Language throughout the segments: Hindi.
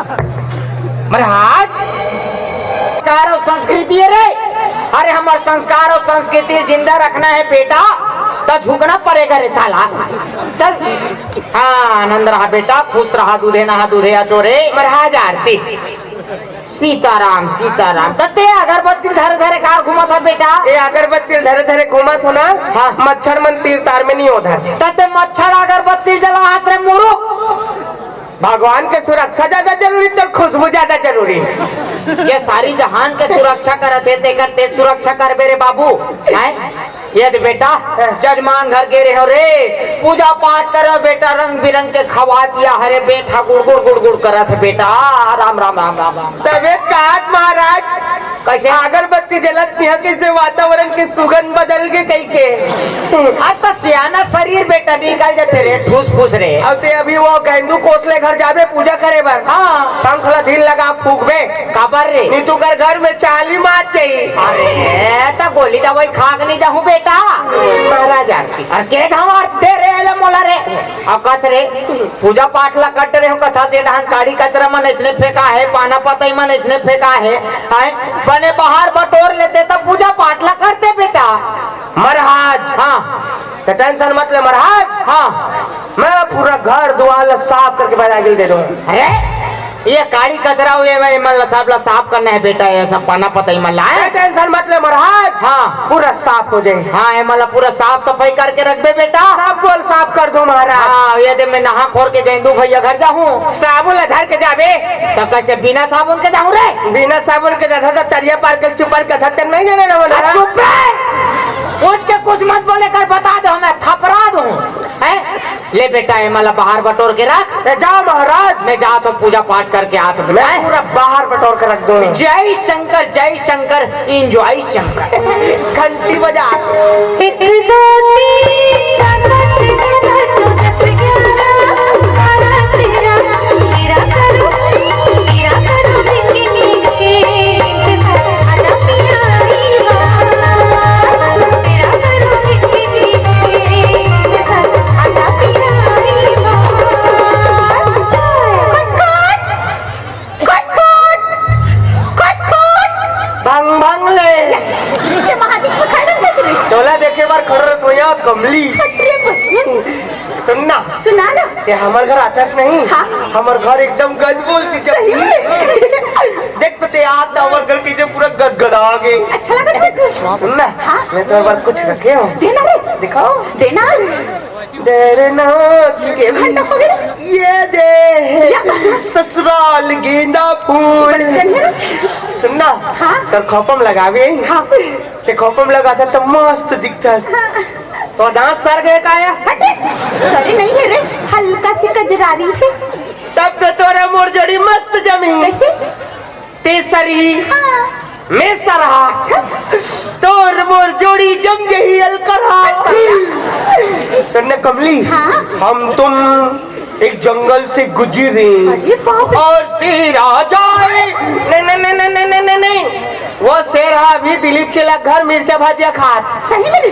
महाराज संस्कार और संस्कृति है रे। अरे हमारे संस्कार और संस्कृति जिंदा रखना है बेटा, तो झुकना पड़ेगा रे साला। चल हाँ, आनंद रहा बेटा, खुश रहा, दूधे नहा दूधे या चोरे। महाराज आरती। सीताराम सीताराम। तते अगरबत्ती धरे धरे कार घुमा था बेटा। ये अगरबत्ती धरे धरे घुमा था ना। हाँ। मच्छर मन तीर तार में नहीं होता। तते मच्छर अगरबत्ती जला हाथ रे मुरु। भगवान के सुरक्षा ज्यादा जरूरी तो खुशबू ज्यादा जरूरी। ये सारी जहान के सुरक्षा करते करते सुरक्षा कर बेरे बाबू है। यदि बेटा जजमान घर के रहे हो रे, पूजा पाठ करो बेटा, रंग बिरंग के खवा पिया हरे बेटा, गुड़ गुड़ गुड़ गुड़ करा थे बेटा। राम राम राम राम राम। तबे काट महाराज कैसे अगरबत्ती जलत नहीं कैसे वातावरण के सुगंध बदल के कई के। आज तो सियाना शरीर बेटा निकल जाते रे, ठूस फूस रे। अब ते अभी वो गेंदू कोसले घर जाबे पूजा करे बर। हाँ शंखला धील लगा फूकबे काबर रे। नहीं तू कर घर में चाली मार चाहिए। अरे तो गोली दवाई खाक नहीं जाऊं बेटा। महाराज आरती और के हमार दे रे ले मोला रे आकाश रे। पूजा पाठ ला कट रहे हो कथा से ढान काड़ी कचरा मन इसने फेंका है, पाना पतई मन इसने फेंका है। बने बाहर बटोर लेते तो पूजा पाठ ला करते बेटा। महाराज हाँ तो टेंशन मत ले महाराज। हाँ मैं पूरा घर द्वार साफ करके बैरागिल दे दूँ। अरे ये काड़ी कचरा हुए भाई मन साफ करना है बेटा, ये सब पाना पता ही मन ला। टेंशन मत ले महाराज। हाँ पूरा साफ हो जाए। हाँ ये मतलब पूरा साफ सफाई करके रख बे बेटा। सब बोल साफ कर दो महाराज। हाँ ये दे मैं नहा खोर के गेंदू भैया घर जाऊँ। साबुन धर के जाबे तो कैसे बिना साबुन के जाऊँ रे। बिना साबुन के जा तरिया पार के चुपर के धर नहीं जाने ना। चुप पूछ के कुछ मत बोले कर बता दो, मैं थपरा दूं है। ले बेटा ये मतलब बाहर बटोर के रख। जाओ महाराज। मैं जा तो पूजा पाठ करके आ तो मैं पूरा बाहर बटोर के रख दो। जय शंकर इंजॉय शंकर। घंटी बजा। एक दो तीन चार पाँच छः सात आठ नौ दस ग्यारह बारह तेरह तेरा करो आजा प्यारी बात। तेरा करो आजा प्यारी बात। कट कट भंग भंग ले महादीप में खड़ा कैसे तोला देखे बार खड़रत हो या कमली। सुनना सुना ना ये हमार घर आतास नहीं। हाँ? हमार घर एकदम गज बोलती चलती। देख तो ते आज हमार घर की पूरा गदगदा गए। अच्छा लगा तुमको? सुनना हाँ? मैं तो बार कुछ रखे हूँ। देना रे दिखाओ। देना देना घंटा पकड़। ये दे ससुराल गेंदा फूल। सुनना हाँ? तो खोपम लगावे। हाँ ते खोपम लगा था तो मस्त दिखता। तो दांत सर गए का या? सरी नहीं है रे, हल्का सी कजरारी है। तब तो तोरा मोर जोड़ी मस्त जमी। कैसे? ते सरी हाँ मैं सरहा। अच्छा तोर मोर जोड़ी जम गई अलकरा। सुनने कमली। हाँ? हम तुम एक जंगल से गुजरे अरे बाप रे। और शेर आ जाए। नहीं नहीं नहीं नहीं नहीं नहीं नहीं वो शेर अभी दिलीप चला घर मिर्चा भाजिया खात। सही में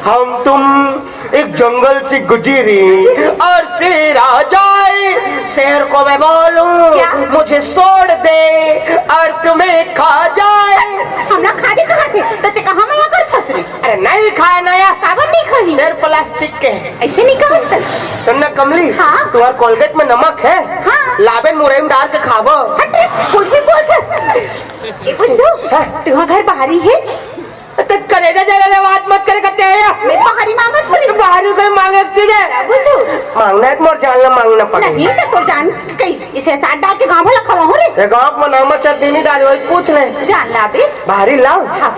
हम तुम एक जंगल से गुजरे और शेर आ जाए। शेर को मैं बोलूं क्या? मुझे छोड़ दे और तुम्हें खा जाए। हम ना खाने कहाँ थे तो ते कहाँ मैं यहाँ कर फंस रही। अरे नहीं खाए नया काबर नहीं खाई। शेर प्लास्टिक के ऐसे नहीं कहा। सुनना कमली। हाँ? तुम्हारे कोलगेट में नमक है। हाँ? लाबे मुरई में डाल के खाबो। हट रे कुछ भी बोलता। ये बुद्धू तुम्हारा घर बाहरी है। तो करेगा जरा बात मत करे करते हैं। मैं बाहरी मांगत हो रही। बाहर कोई मांगे चीज है बुद्धू मांगना है मोर जानना मांगना पड़ेगा। नहीं तो जान कहीं इसे चाट डाल के गाँव में खवा हो रे। एक आँख में नमक चटनी नहीं डाली वही पूछ ले। जान ला बे बाहरी लाओ। हाँ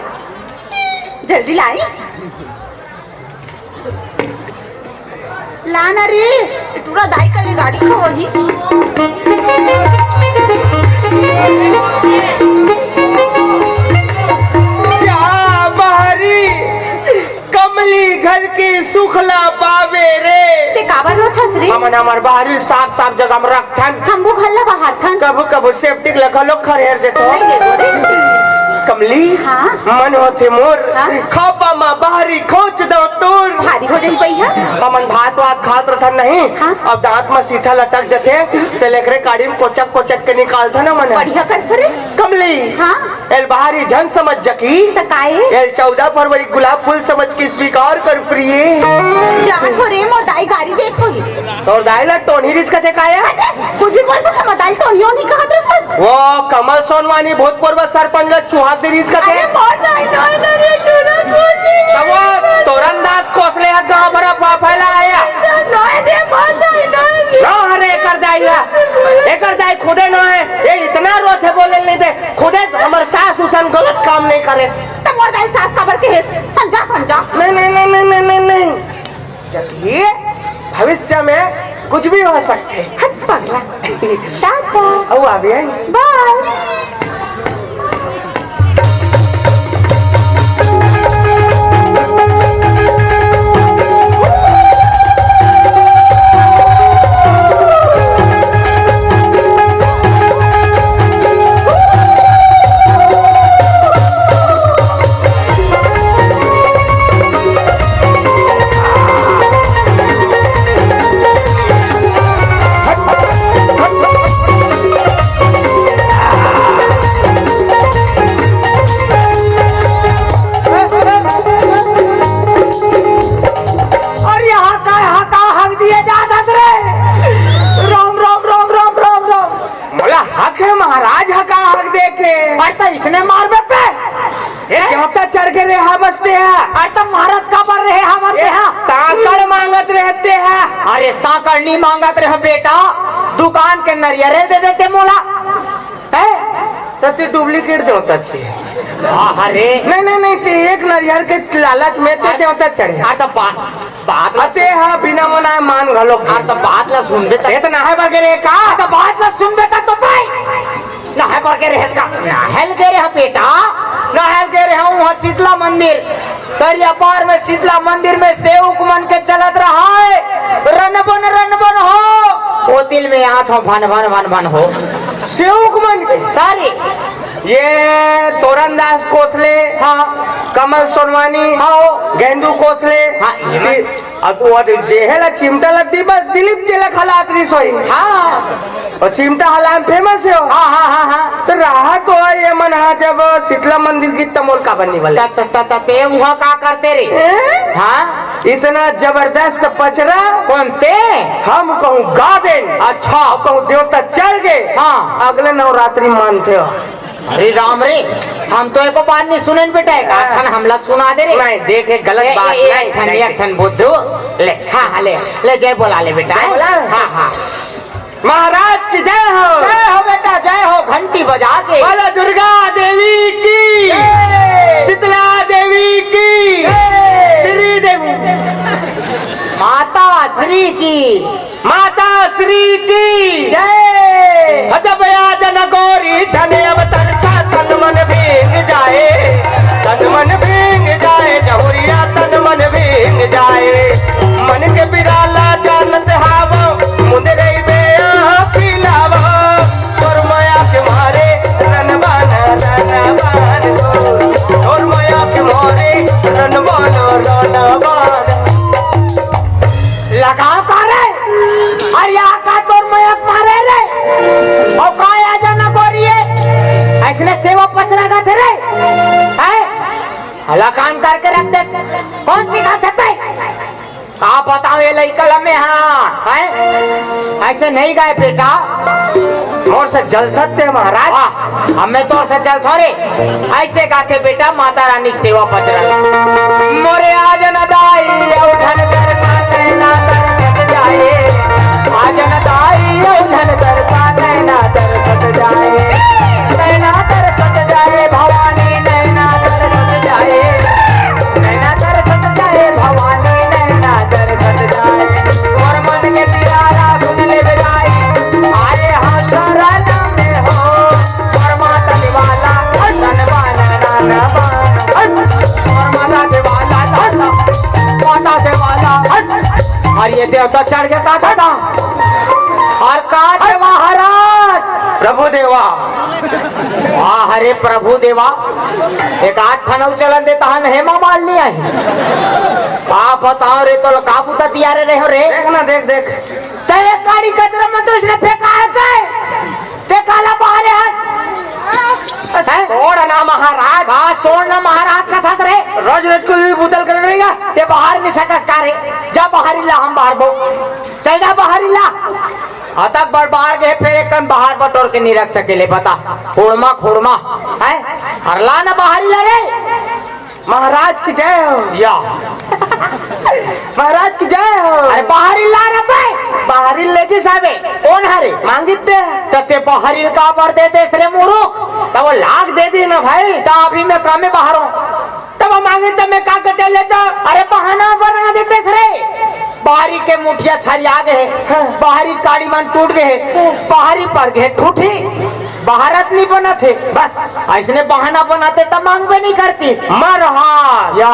जल्दी लाई लाना रे टूरा दाई का ले गाड़ी खो जी। क्या बाहरी कमली घर की सुखला पावे रे। ते काबर रो थस रे। हमन हमार बाहरी साफ साफ जगह में रखथन। हम वो खल्ला बाहर था। कबू कबू सेफ्टी लगा लो खरेर देतो। नहीं देखो रे कमली हाँ? मन होते मोर हाँ? खापा माँ बाहरी खोच दो तोर भारी हो जाई भैया। हमन भात वात खात रहता नहीं हाँ? अब दांत में सीधा लटक जाते तो लेकरे काड़ी में कोचक कोचक के निकालता ना मन बढ़िया कर थरे। कमली हाँ? एल बाहरी जन समझ जकी त काए एल 14 फरवरी गुलाब फूल समझ के स्वीकार कर प्रिय जा थोरे मोदाई गाड़ी देत होई। और दाइला टोनी रिच कथे काया कुछ भी बोलत है मोदाई टोनियो नहीं कहत रहत। वो कमल सोनवानी भूतपूर्व सरपंच चुहाद दे रिच कथे अरे मोदाई टोनियो टोना कोनी तब वो तोरंदाज कोसले हाथ गांव भरा फैला आया नोए दे मोदाई नोए ना अरे एकर दाई खुदे न है ये इतना रोथे बोले नहीं थे खुदे हमर सास उसन गलत काम नहीं करे त मोदाई सास खबर के है पंजा नहीं नहीं नहीं नहीं नहीं नहीं नहीं जबकि भविष्य में कुछ भी हो सकते हट पगला। टाटा अब आ भी आई बाय। इसने मार बे पे क्यों चढ़ के रेहा बसते हैं अरे तो महाराज का बर रहे हम साकड़ मांगत रहते हैं अरे साकड़ नहीं मांगत रहे बेटा दुकान के नरियरे दे देते मोला है तो डुप्लीकेट दे अरे नहीं ते एक नरियर के लालच में ते देवता चढ़े अरे तो बात अते हाँ बिना मना मान घलो अरे तो बात ला सुनबे त इतना है वगैरह का तो बात ला सुनबे त तो भाई ना है पर के रहे का ना हेल के रहे बेटा ना हेल के रहे वहां शीतला मंदिर तरिया पार में शीतला मंदिर में सेवक मन के चलत रहा है रनबन हो ओ तिल में हाथ हो भन भन भन भन हो सेवक मन के सारी ये तोरंदास कोसले हाँ कमल सोनवानी हाँ गेंदू कोसले हाँ अब वो देहेला चिमटा लगती बस दिलीप चेला खलातरी सोई हाँ और चिमटा हलान फेमस है हाँ हाँ हाँ हाँ तो रहा तो ये मन हाँ जब शीतला मंदिर की तमोल का बनने वाले ते वहाँ का करते रे हाँ इतना जबरदस्त पचरा कौन ते हम कहूँ गा दे अच्छा कहूँ देवता चढ़ गए हाँ अगले नवरात्रि मानते हो अरे राम रे हम तो एको बात नहीं सुने बेटा खान हमला सुना दे रे नहीं देखे गलत बात एक ठन बुद्धू ले हाँ ले जय बोला ले बेटा हाँ हाँ महाराज की जय हो बेटा जय हो घंटी बजा के बोलो दुर्गा देवी की शीतला देवी की श्री देवी माता श्री की माता श्री की जय जब जन गौरी जने अब तरसा तन मन भींग जाए तन मन भींग जाए जहुरिया तन मन भींग जाए मन के बिराला जानत हावो मुंदरे पिलावा और माया के मारे रनबान और माया के मारे रनबान लगाओ का रे अरे का तोर माया मारे रे और का आ जाना गोरिए ऐसने सेवा पचरा का थे रे है हला काम करके रख दे कौन सिखाते पे का बताओ ये लइका में हाँ है ऐसे नहीं गए बेटा और से जलते महाराज हमें तो से जल थोड़े ऐसे गाते बेटा माता रानी की सेवा पचरा मोरे आज न दाई उठन कर साथे ना दर्शक जाए आज न दाई उठन कर साथे ना दर्शक जाए नैना दर्शक जाए भवानी नैना दर्शक जाए नैना दर्शक जाए भवानी नैना दर्शक जाए और मन के तिरारा सुन ले बिदाई आए हाँ शरण में हो और माता दिवाला माता दिवाला और ये देवता चढ़ के का था और का महाराज प्रभु प्रभु देवा। वाह हरे प्रभु देवा, एक आठ ठनऊ चलन देता हम हेमा मालिनी आई। का बताओ रे, तो का पुता तियारे रहे हो रे। देख ना, देख देख ते एक गाड़ी कचरा में तो इसने फेंका है पे, ते काला बाहर है। छोड़ ना महाराज, का सोना महाराज का था रे। रोज रोज को भी बुतल कर रहेगा। ते बाहर नहीं सकस का रे, जा बाहर ला, हम बाहर बो, चल जा बाहर ला। अतक बड़बाड़ गए फिर एक कन बाहर बटोर के नहीं रख सकेले, बता खोड़मा खोड़मा है। हरला ना बाहर ला रे। महाराज की जय हो। या महाराज की जय हो। अरे बाहर ला रे पे, बाहरी लेके साबे कौन हरे मांगिते तते बाहर का पर दे दे रे मुरु। तब वो लाख दे दी ना भाई। ता अभी मैं काम में बाहर हूँ, तब मांगे तब मैं का कर लेता। अरे बहाना बना देते रे। बाहरी के मुठिया छरिया गए, बाहरी काड़ी मन टूट गए, बाहरी पर गए ठूठी, भारत नहीं बना थे। बस ऐसने बहाना बनाते तब मांग भी नहीं करती। मरहा या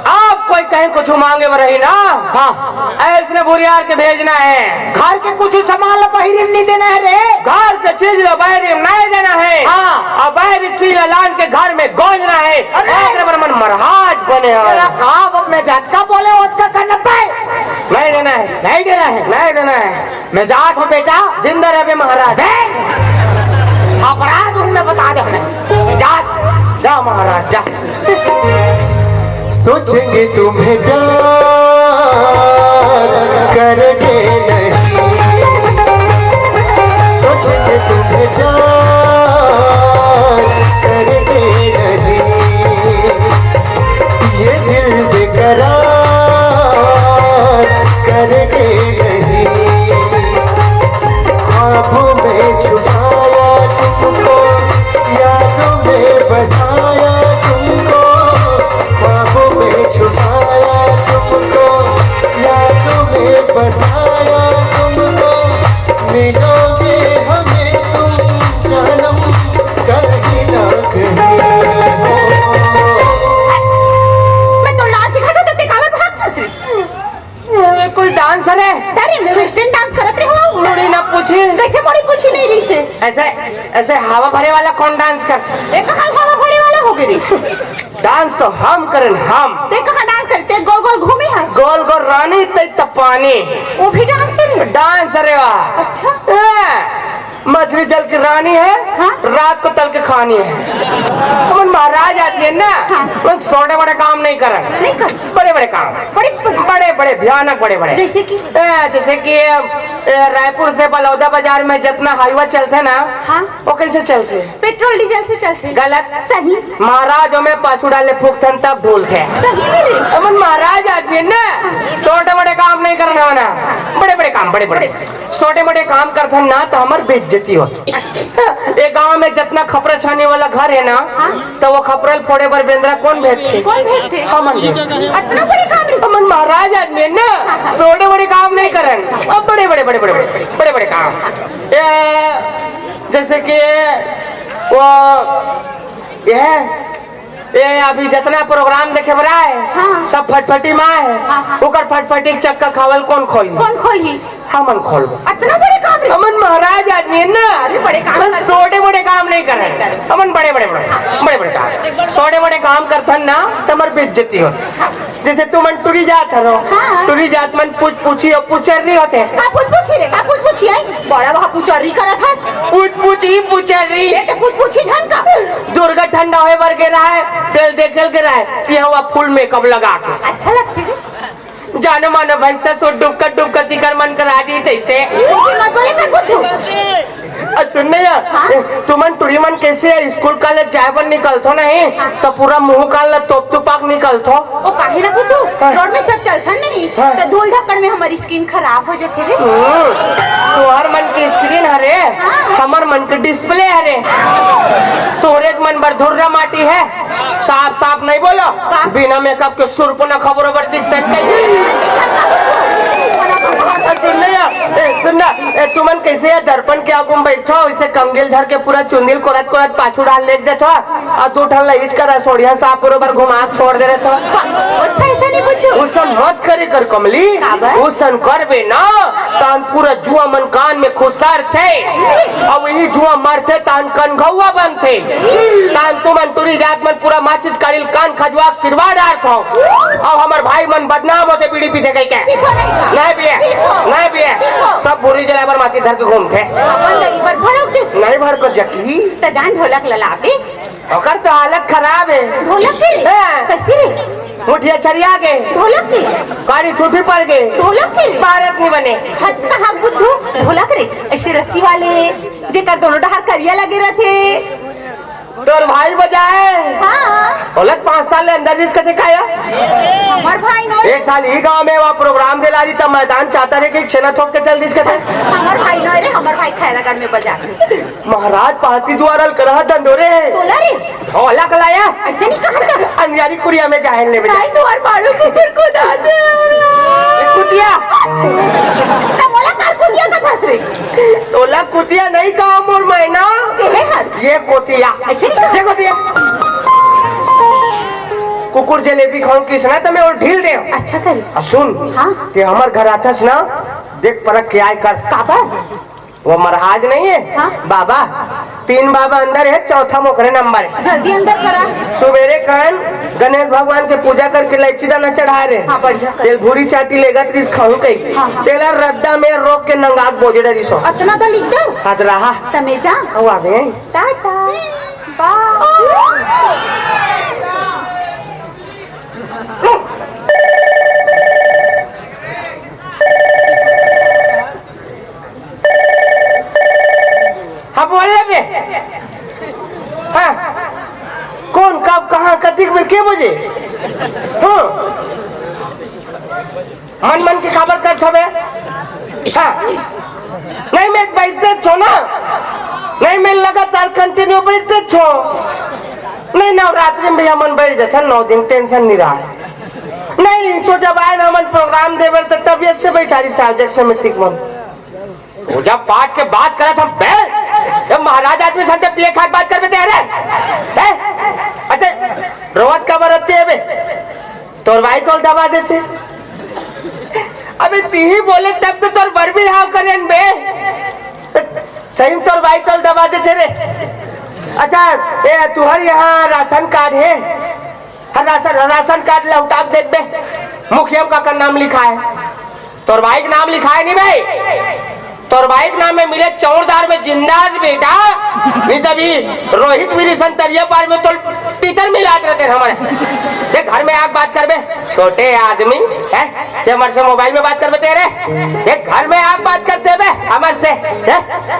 आप कोई कहीं कुछ मांगे में रही ना। हाँ, ऐसने बुरियार के भेजना है। घर के कुछ सामान बहिरीम नहीं देना है रे। घर के चीज बाहरी नहीं देना है। हाँ। और बाहरी चीज लान के घर में गौंजना है। मन महाराज बने अब मैं झटका बोले उसका करना पाए, नहीं देना है, नहीं देना है, नहीं देना है। मैं जात हूँ बेटा, जिंदा रहे महाराज। अपराध हूँ मैं, बता दे हमें। जा जा महाराज जा। सोचेंगे तुम्हें प्यार करके नहीं, सोचेंगे तुम्हें प्यार करके नहीं, ये दिल बेकरार करके नहीं, ख्वाबों में छुपाया तुमको, यादों में बसाया तुमको, ख्वाबों में छुपाया तुमको, यादों में बसाया तुमको, मिलोगे हमें तुम जन्म कहीं ना कहीं हो। मैं तो डांस सिखाता था, ते कावे भाग था सिर्फ। कोई डांसर है। अरे मैं वेस्टर्न डांस करत रही हूँ। मुड़ी ना पूछी, कैसे मोड़ी पूछी नहीं रही से। ऐसे ऐसे हवा भरे वाला कौन डांस करता। एक कहाँ हवा भरे वाला हो गई। डांस तो हम करें हम। ते कहाँ डांस करते, गोल गोल घूमे है। गोल गोल रानी तई पानी। वो भी डांस है। डांस अरे वाह। अच्छा। मछली जल की रानी है। हाँ? रात को तल के खानी है। हम महाराज आदमी है ना। हाँ। वो छोटे बड़े काम नहीं कर रहे, नहीं कर। बड़े बड़े काम, बड़े बड़े बड़े भयानक बड़े बड़े। जैसे कि जैसे कि रायपुर से बलौदा बाजार में जितना हाईवा चलते ना। हाँ। वो कैसे चलते। पेट्रोल डीजल से चलते। गलत। सही। महाराजों में पाछू डाले फूकथन तब ढोलते। सही नहीं रे। अमन महाराज आदमी है ना। छोटे बड़े काम नहीं करने वाला, बड़े बड़े काम, बड़े बड़े छोटे बड़े काम करते ना तो हमार बेइज्जती होती। एक गांव में जितना खपरा छाने वाला घर है ना। हाँ? तो वो खपरल फोड़े पर बेंद्रा कौन भेजते। कौन भेजते। हमन इतना बड़े काम। अमन महाराज आदमी है ना। छोटे बड़े काम नहीं करन, अब बड़े बड़े बड़े बड़े बड़े बड़े बड़े काम। जैसे कि वो ये अभी जितना प्रोग्राम देखे बड़ा है। हाँ। सब फटफटी माँ है। हाँ। ओकर फटफटी के चक्का खावल कौन खोली। कौन खोली। हमन खोलबो। इतना बड़े काम रे। अमन महाराज आदमी है ना। अरे बड़े काम अमन करते। छोटे बड़े काम नहीं कर रहे, अमन बड़े बड़े बड़े बड़े काम। छोटे बड़े काम करथन ना तमर बेइज्जती होती। जैसे तू मन टूरी जात हरो। हाँ। टूरी जात मन पूछी और पूछर नहीं होते। का पूछी रे, का पूछी आई। बड़ा वहाँ पूछरी करत हस। पूछी पूछर रही। ये तो पूछी झनका। दुर्गा ठंडा होए बर के रहा है, तेल देखेल के रहा है, यहाँ फुल मेकअप लगा के। अच्छा लगती है। जानो मानो भैसा सो डुबकर तिकर मन करा दी तैसे। मत बोले कर बुद्धू। सुनने हाँ? तुमन टूरी मन कैसे स्कूल कॉलेज जाए पर निकलतो नहीं। हाँ। तो पूरा मुंह काल तोप तुपाक निकलतो। ओ काहे ना बुद्धू। हाँ। रोड में जब चलता नहीं हाँ। तो धूल धक्कड़ में हमारी स्किन खराब हो जाती है। तुहर मन की स्क्रीन हरे। हाँ। हमार मन के डिस्प्ले हरे। तोरे मन भर धुर्रा माटी है। साफ साफ नहीं बोलो। का? बिना मेकअप के सुर को न खबरों पर दिखते। सुनने सुनना तुमन कैसे है दर्पण के आगू में बैठो इसे कमगिल धर के पूरा चुंदिल कोरत कोरत पाछू डाल ले देतो और दो ठन लईच कर सोड़िया साफ बरोबर घुमा छोड़ दे रहे तो ऐसा नहीं बुद्धू उसन मत करे कर कमली उसन करबे ना तान पूरा जुआ मन कान में खुसार थे और वही जुआ मारते तान कन घौवा बन थे तान तुमन पूरी रात मन पूरा माचिस कालिल कान खजवा सिरवा डार थो और हमर भाई मन बदनाम होते बीड़ी पीते कहीं के नहीं पिए सब बुरी जला पर माची धर के घूमते अपन गरीब पर भड़क दे नहीं भर कर जकी त जान ढोलक ललाबे ओकर तो हालत खराब है ढोलक के कैसे रे मुठिया छरिया के ढोलक के गाड़ी टूटी पड़ गई ढोलक के भारत नहीं बने हद कहाँ बुद्धू ढोलक रे ऐसे रस्सी वाले जेकर दोनों डहर करिया लगे रहते तोर भाई बजाए हाँ बोलत 5 साल अंदर जिस कथे खाया हमार भाई नो एक साल ही गांव में वहाँ प्रोग्राम दिला दी तब मैदान चाहता रहे कि छेना ठोक के चल दिस कथे हमार भाई नो रे हमार भाई खैरागढ़ में बजा महाराज पार्टी द्वारा करहा दंडोरे तोला रे ढोला कलाया ऐसे नहीं कहा अंधियारी कुड़िया में जाहल ले बजा भाई द्वार मारो कुकुर को दादे कुतिया ना बोला कार कुतिया का फंस रे तोला कुतिया नहीं कहा मोर मैना ये कोतिया ऐसे नहीं देखो दिया कुकुर जलेबी खाऊं किसना तो मैं और ढील दे अच्छा कर सुन हाँ? ते हमर घर आथस ना देख परख के आय कर काबा वो महाराज नहीं है हाँ? बाबा 3 बाबा अंदर है चौथा मोखरे नंबर है जल्दी अंदर करा सुबेरे कान गणेश भगवान के पूजा करके लच्छी दाना चढ़ा रहे हाँ, बढ़िया कर। तेल भूरी चाटी लेगा तीस खाऊं कहीं हाँ, हाँ। तेला रद्दा में रोक के नंगात बोझे डरी सो अतना तो लिख दो हाथ रहा तमे जा वो आवे टाटा बाय हाँ बोले बे हाँ कौन कब कहाँ कतिक में के बजे हाँ मन मन की खबर कर थोबे हाँ नहीं मैं बैठते छो ना नहीं मैं लगातार कंटिन्यू बैठते छो नहीं नवरात्रि में भैया मन बैठ जाता 9 दिन टेंशन नहीं रहा नहीं तो जब आए ना मन प्रोग्राम देवर तो तबियत से बैठा रही सब्जेक्ट से मिस्टिक मन पूजा पाठ के बात करा था जब महाराज आदमी संते पिए खाक बात कर बेटे अरे अच्छा रोवत का बरतते है बे तोर भाई तोल दबा देते अबे तीही बोले तब तो तोर बर भी हाव करें बे सही में तोर भाई तोल दबा देते रे अच्छा ये तुहर यहाँ राशन कार्ड है राशन कार्ड लौटा देख बे मुखिया का नाम लिखा है तोर भाई का नाम लिखा है नहीं भाई तोर भाई के नाम में मिले चौरदार में जिंदाज बेटा नहीं तभी रोहित वीर संतरिया पार में तो पीतर मिलाते रहते हमारे देख घर में आग बात कर बे छोटे आदमी है हमारे से मोबाइल में बात कर बे तेरे देख घर में आग बात करते बे हमारे से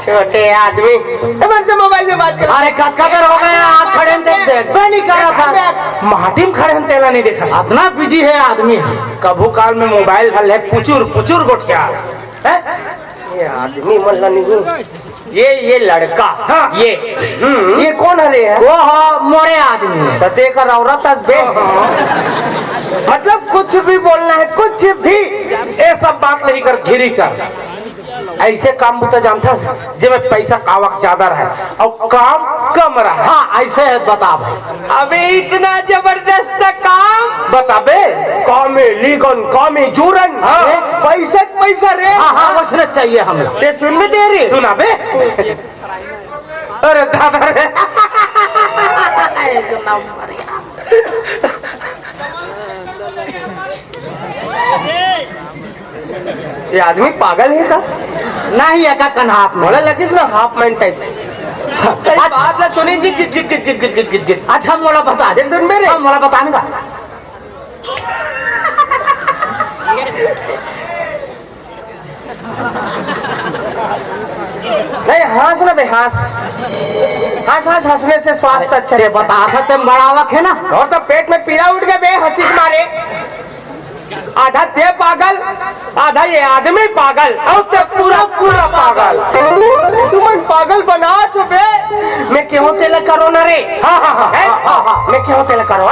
छोटे आदमी हमारे से मोबाइल में बात कर अरे कद हो गया आग खड़े पहली करा था माटी में खड़े तेला नहीं देखा इतना बिजी है आदमी कभू काल में मोबाइल हल है पुचुर गोठिया ये आदमी मल्ला नहीं ये लड़का हाँ। ये कौन हरे है वो मोरे आदमी तते का औरत बे मतलब कुछ भी बोलना है कुछ भी ये सब बात नहीं कर घिरी कर ऐसे काम तो जानता जब पैसा कावक ज्यादा रहे और काम कम रहा हाँ ऐसे है बता अबे इतना जबरदस्त काम बताबे कौमे लीगन कौमे जूरन पैसा रे हाँ वसने चाहिए हम ते सुन में दे रही सुना बे अरे दादा रे ये आदमी पागल है का नहीं है का कन हाफ बोला लगी ना हाफ माइंड टाइप बात ना सुनी गिट अच्छा मोला बता दे सुन मेरे मोला बताने का नहीं हंस ना बे हंसने से स्वास्थ्य अच्छा है बता सकते बड़ावक है ना और तो पेट में पीला उठ गया बे हंसी मारे आधा ते पागल आधा ये आदमी पागल और ते पूरा पागल तुम पागल बना तो बे मैं क्यों तेला करो ना रे हाँ मैं क्यों तेला करो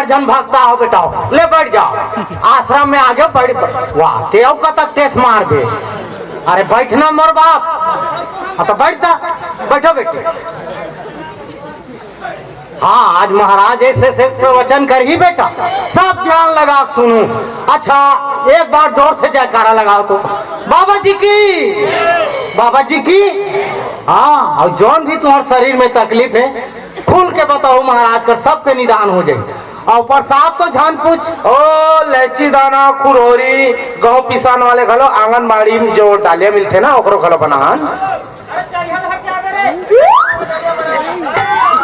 बड़ जन भक्ता हो बेटा, ले बैठ जाओ आश्रम में आगे बैठ। वाह तेव कतक तेज मार बे। अरे बैठना मोर बाप। हाँ तो बैठता, बैठो बेटे। हाँ आज महाराज ऐसे से प्रवचन कर ही बेटा, सब ध्यान लगा सुनू। अच्छा एक बार जोर से जयकारा लगाओ तो बाबा जी की, बाबा जी की। हाँ और जौन भी तुम्हारे शरीर में तकलीफ है खुल के बताओ महाराज कर, सबके निदान हो जाए। और प्रसाद तो जान पूछ। ओ लैची दाना खुरहोरी गेहूं पिसान वाले घलो आंगनबाड़ी में जो डालिया मिलते ना ओकरो घलो बनान।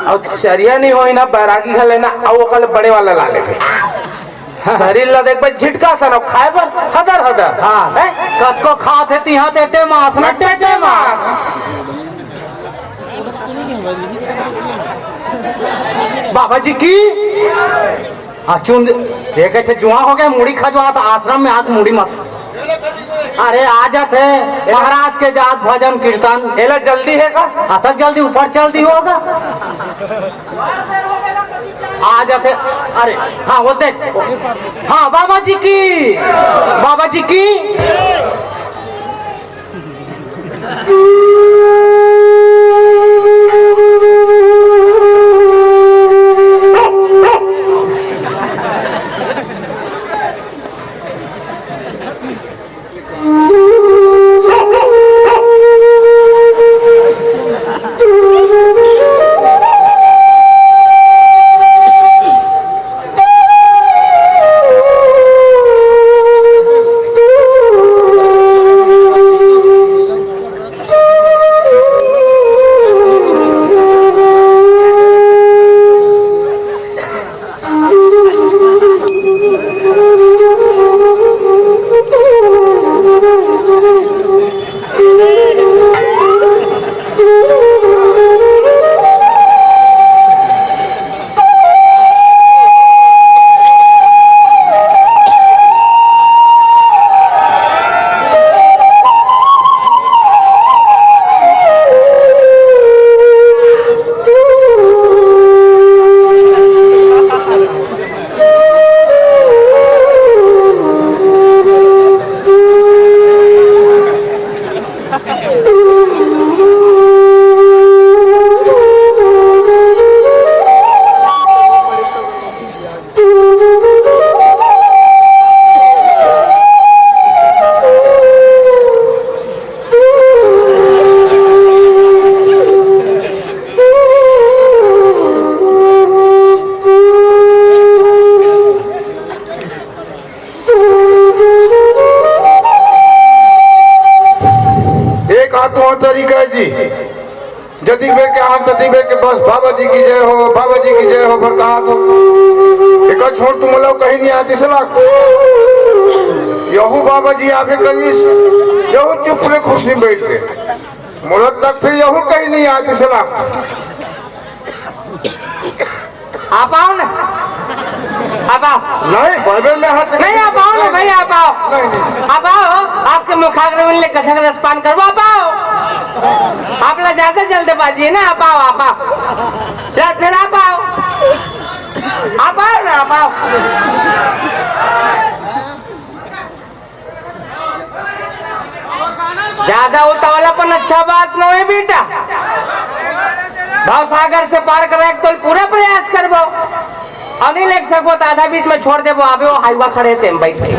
और चरिया नहीं होई ना बैरागी घले ना और ओकले बड़े वाला ला ले शरीर ला देख भाई झिटका सन खाए पर हदर हदर। हाँ कद को खात है तिहा टेटे मास ना टेटे मास। बाबा जी की चुन देखे से जुआ हो गया मुड़ी खजवा तो आश्रम में आके मुड़ी मत। अरे आ जाते महाराज के जात भजन कीर्तन एला जल्दी है का तक जल्दी ऊपर चलती होगा। आ जाते। अरे हाँ बोलते हाँ बाबा जी की, बाबा जी की। तरीका है जी जति बेर के हम तति बेर के बस बाबा जी की जय हो, बाबा जी की जय हो। पर कहा तो एक छोड़ तुम लोग कहीं नहीं आती से लागते यहू बाबा जी आवे करीस यहू चुप में खुशी बैठ के मुरत तक फिर यहू कहीं नहीं आती से लागते। आप आओ ना, आप आओ। नहीं बाइबल में हाथ नहीं आप आओ ना भाई, आप आओ। नहीं आप आओ, आपके मुखाग्र में कथा का रसपान करवा। आप आओ, आप लोग ज्यादा जल्दबाजी है ना। आप आओ, आप आओ या फिर आप आओ, आप आओ ना, आप आओ। ज्यादा उतावलापन अच्छा बात न है बेटा। भाव सागर से पार करे तो पूरा प्रयास करबो और नहीं ले सको तो आधा बीच में छोड़ देबो। आबे वो हाईवा खड़े थे बैठ के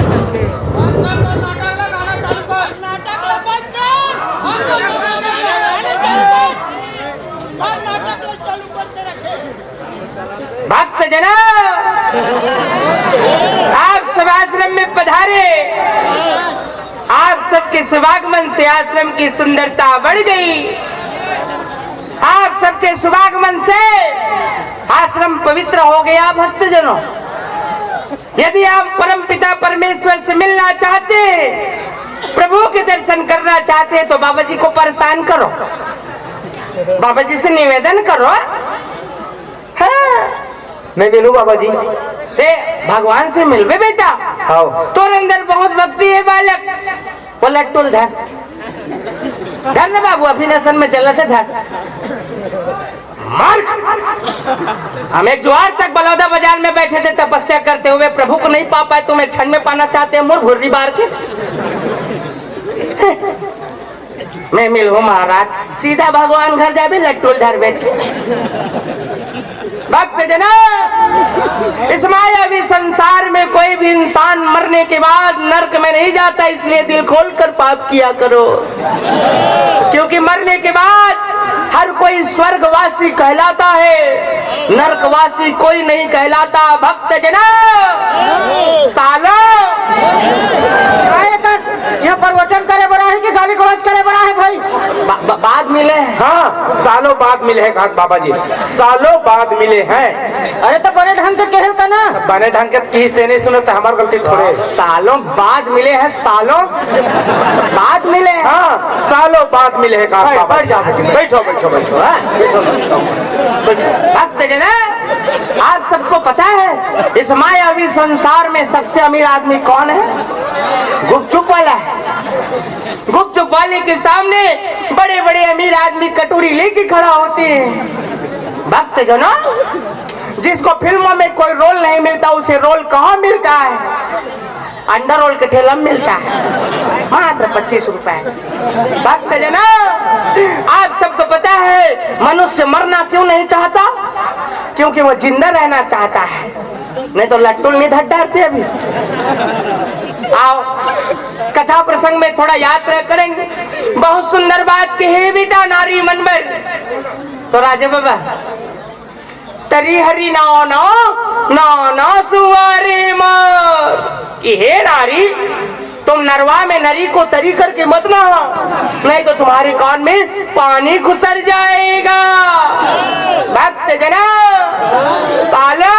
भक्त जना आप सब आश्रम में पधारे। आप सबके शुभागमन से आश्रम की सुंदरता बढ़ गई। आप सबके शुभागमन से आश्रम पवित्र हो गया। भक्तजनों, यदि आप परम पिता परमेश्वर से मिलना चाहते, प्रभु के दर्शन करना चाहते तो बाबा जी को परेशान करो, बाबा जी से निवेदन करो। हाँ। मैं मिलूं बाबा जी। ते भगवान से मिलवे बेटा। आओ। तोर अंदर बहुत भक्ति है बालक। वो लट्टुल धर धर न बाबू, अभिनसन में चल थे धर। हम एक ज्वार तक बलौदा बाजार में बैठे थे तपस्या करते हुए, प्रभु को नहीं पा पाए, तुम एक क्षण में पाना चाहते हैं मोर घुर्री बार के। मैं मिल हूँ महाराज, सीधा भगवान घर जाबे लट्टूल धर बैठे। भक्त जना, इस मायावी संसार में कोई भी इंसान मरने के बाद नरक में नहीं जाता, इसलिए दिल खोलकर पाप किया करो, क्योंकि मरने के बाद हर कोई स्वर्गवासी कहलाता है, नरकवासी कोई नहीं कहलाता। भक्त जना सालो यहाँ प्रवचन करे बड़ा है कि गाली गलौज करे बड़ा है भाई? बाद मिले। हाँ, सालों बाद मिले हैं बाबा जी, सालों बाद मिले हैं। अरे तो बड़े ढंग के कहल का ना, बने ढंग के किस देने सुने तो हमारी गलती थोड़े। सालों बाद मिले हैं, सालों बाद मिले हैं। हाँ, सालों बाद मिले हैं बाबा। बैठ जाओ, बैठो बैठो बैठो, हाँ? भक्त जना, आप सबको पता है इस मायावी संसार में सबसे अमीर आदमी कौन है? गुपचुप वाला है। गुपचुप वाले के सामने बड़े बड़े अमीर आदमी कटोरी लेके खड़ा होते हैं। भक्त जना, जिसको फिल्मों में कोई रोल नहीं मिलता उसे रोल कहाँ मिलता है? अंडा रोल के ठेला में मिलता है, मात्र 25 रुपए। भक्त जना, आप सबको पता है मनुष्य मरना क्यों नहीं चाहता? क्योंकि वो जिंदा रहना चाहता है, नहीं तो लट्टुल नहीं धट डालते। अभी आओ कथा प्रसंग में थोड़ा याद करेंगे। बहुत सुंदर बात कही बेटा नारी मनबर। तो राजे बाबा, तरी हरी नाव ना सुवारे मार कि हे नारी, तुम नरवा में नरी को तरी करके मत नहा, नहीं तो तुम्हारे कान में पानी घुसर जाएगा। भक्त जना सालो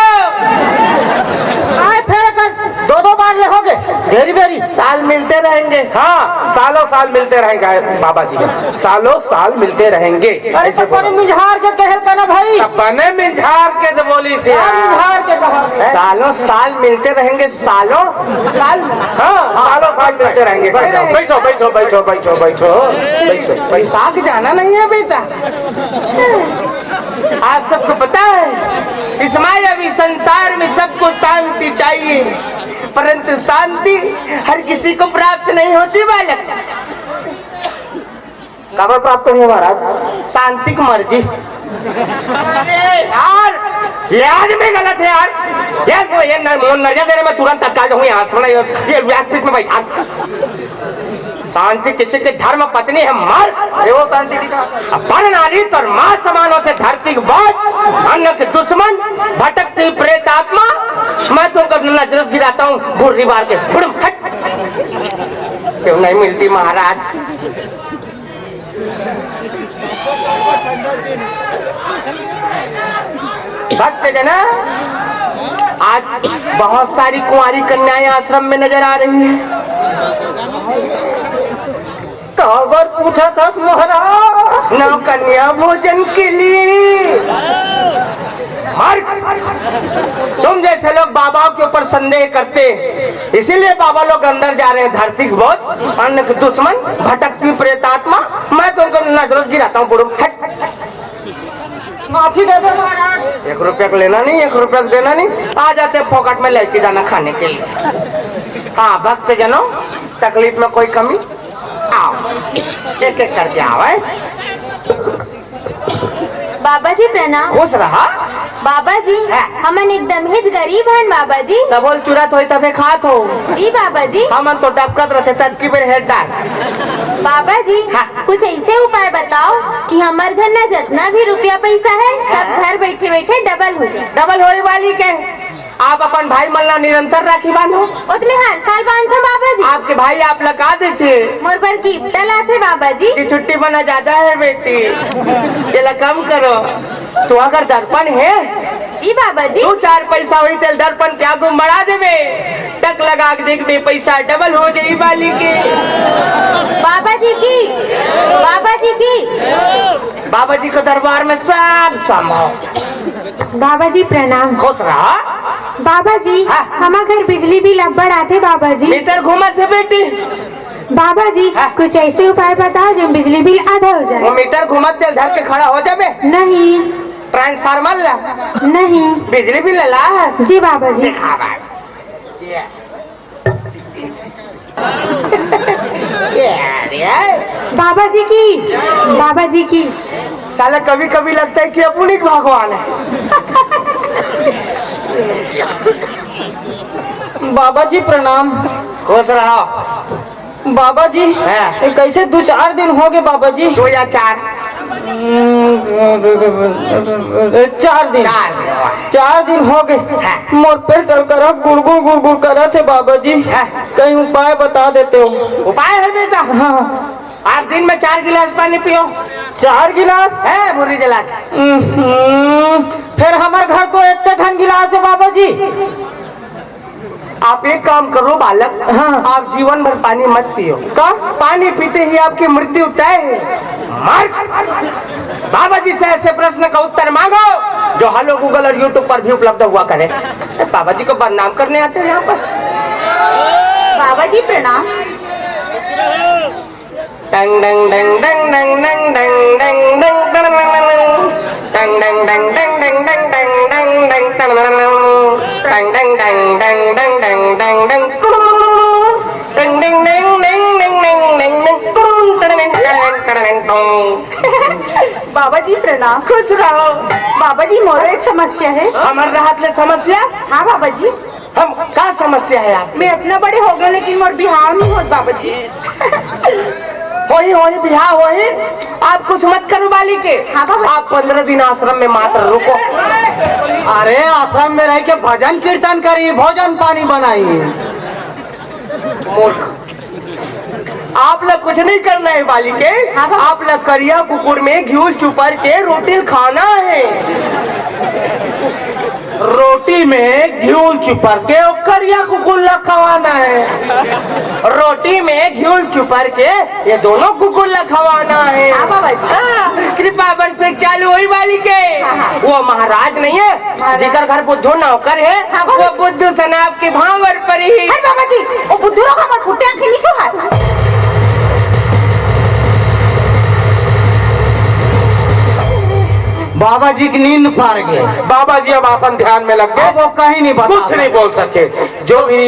आए फेर कर दो बार ले होगे, भेरी भेरी साल मिलते रहेंगे। हाँ, सालों साल मिलते रहेंगे बाबा जी, सालों साल मिलते रहेंगे। अरे तो बड़े मिझार के कहल का ना भाई, बने मिझार के तो बोली से मिझार के कहा सालों साल मिलते रहेंगे, सालों साल। हाँ, सालों साल मिलते रहेंगे। बैठो बैठो बैठो बैठो बैठो बैठो बैठो। बैसाख जाना नहीं है बेटा। आप सबको पता है इस मायावी संसार में सबको शांति चाहिए, परंतु शांति हर किसी को प्राप्त नहीं होती बालक। कब प्राप्त नहीं महाराज? शांति की मर्जी। अरे यार, ये आदमी गलत है यार। ये नर्जा देने में तुरंत तत्काल हूँ यहाँ, थोड़ा ये व्यासपीठ में बैठा। शांति किसी की धर्म पत्नी है मार, वो शांति की पर नारी तो माँ समान होते, धरती के बोझ, अन्न के दुश्मन, भटकती प्रेत आत्मा। मैं तुमको नजर गिराता हूँ घुर्री बार के, क्यों नहीं मिलती महाराज? भक्त जना, आज बहुत सारी कुंवारी कन्याएं आश्रम में नजर आ रही है। तो अगर पूछा था महाराज नौ कन्या भोजन के लिए। मार, तुम जैसे लोग बाबाओं के ऊपर संदेह करते, इसीलिए बाबा लोग अंदर जा रहे हैं। धरती के बोझ, अन्न के दुश्मन, भटकती प्रेतात्मा। मैं तुमको नजरों गिराता हूँ। बुढ़ू माफी दे दो महाराज। 1 रुपया लेना नहीं, 1 रुपया देना नहीं, आ जाते फोकट में लेके जाना खाने के लिए। हाँ भक्त जनों, तकलीफ में कोई कमी? आओ एक एक करके आओ। बाबा जी प्रणाम। खुश रहा बाबा जी, हमन एकदम ही गरीब हन बाबा जी। तबोल चुरत हो तबे खात हो। जी बाबा जी। हमन तो डबकत रहते तब की बेर हेड डाल। बाबा जी, हाँ। कुछ ऐसे उपाय बताओ कि हमार घर न जितना भी रुपया पैसा है सब घर बैठे बैठे डबल हो जाए। डबल होई वाली के आप अपन भाई मल्ला निरंतर राखी बांधो। वो तुम्हें हर साल बांधो बाबा जी। आपके भाई आप लगा देते मोर पर गिफ्ट लाते बाबा जी। की छुट्टी बना ज्यादा है बेटी, ये कम करो। तो अगर दर्पण है जी बाबा जी। 2-4 पैसा हुई तेल दर्पण क्या गुम बढ़ा देवे, टक लगा के देख बे, पैसा डबल हो जाए वाली के। बाबा जी की, बाबा जी की। बाबा जी को दरबार में सब संभव। बाबा जी प्रणाम। खुश रहा। बाबा जी, हाँ। हमारे घर बिजली बिल अब बढ़ाते बाबा जी। मीटर घूमत है बेटी। बाबा जी, हाँ। कुछ ऐसे उपाय बताओ जब बिजली बिल आधा हो वो जाए। मीटर घूमत तेल धर के खड़ा हो जाबे। नहीं। ट्रांसफार्मर ला, नहीं बिजली भी ला। जी बाबा जी। दिखा बाबा। बाबा जी की साला कभी कभी लगता है कि अपन ही भगवान है। बाबा जी प्रणाम। खुश रहो। बाबा जी हाँ। कैसे 2-4 दिन हो गए बाबा जी? 2 या 4? 4 दिन हो गए। हाँ। मोर पेट कर गुड़गुड़ कर थे बाबा जी। हाँ। कहीं उपाय बता देते हो? उपाय है बेटा, हाँ। आप दिन में 4 गिलास पानी पियो। 4 गिलास है बुरी जला के। फिर हमारे घर तो एक ढन गिलास है बाबा जी। आप एक काम करो बालक, हाँ। आप जीवन भर पानी मत पियो। का? पानी पीते ही आपकी मृत्यु तय है। बाबा जी से ऐसे प्रश्न का उत्तर मांगो जो हेलो गूगल और यूट्यूब पर भी उपलब्ध हुआ करे। बाबा जी को बदनाम करने आते हैं यहाँ पर। बाबा जी प्रणाम। डंग डंग डंग डंग डंग डंग डंग डंग डंग डंग डंग डंग डंग डंग डंग डंग डंग डंग बाबा जी प्रणाम। खुश रहो। बाबा जी मोरो एक समस्या है। हमारे राहत ले समस्या। हाँ बाबा जी, हम क्या समस्या है आप? मैं इतना बड़े हो गए लेकिन मोर बिहार नहीं होत बाबा जी। होई बिहार होई। आप कुछ मत करो बाली के। हाँ बाबा। आप 15 दिन आश्रम में मात्र रुको। अरे आश्रम में रह के भजन कीर्तन करी, भोजन पानी बनाई। मूर्ख, आप लोग कुछ नहीं करना है बाली के। हाँ बाबा। आप लोग करिया कुकुर में घी चुपर के रोटी खाना है। रोटी में घी चुपर के करिया कुकुर खवाना है। रोटी में घी चुपर के ये दोनों कुकुर खवाना है। हाँ बाबा जी। हाँ, कृपा वर्ष चालू हुई बाली के। हाँ। वो महाराज नहीं है जिकर घर बुद्धू नौकर है। हाँ बाबा। वो बुद्धू सनाब के भावर पर ही। अरे बाबा जी, वो बुद्धू लोग हमारे फुटे आंखें नहीं सुहाए। बाबा जी की नींद पार गए। बाबा जी अब आसन ध्यान में लग अब गए, वो कहीं नहीं बता कुछ नहीं बोल सके। जो भी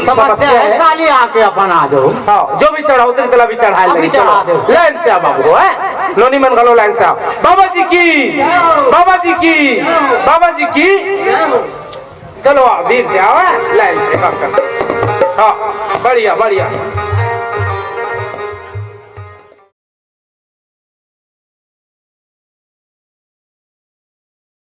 समस्या है काली आके अपन आ जाओ। हाँ, जो भी चढ़ाओ तला भी चढ़ा अभी चढ़ा दो। लाइन से आ बाबू है लोनी मन गलो लाइन से आ। बाबा जी की, बाबा जी की, बाबा जी की। चलो आओ धीरे से आओ, लाइन से। हाँ बढ़िया बढ़िया।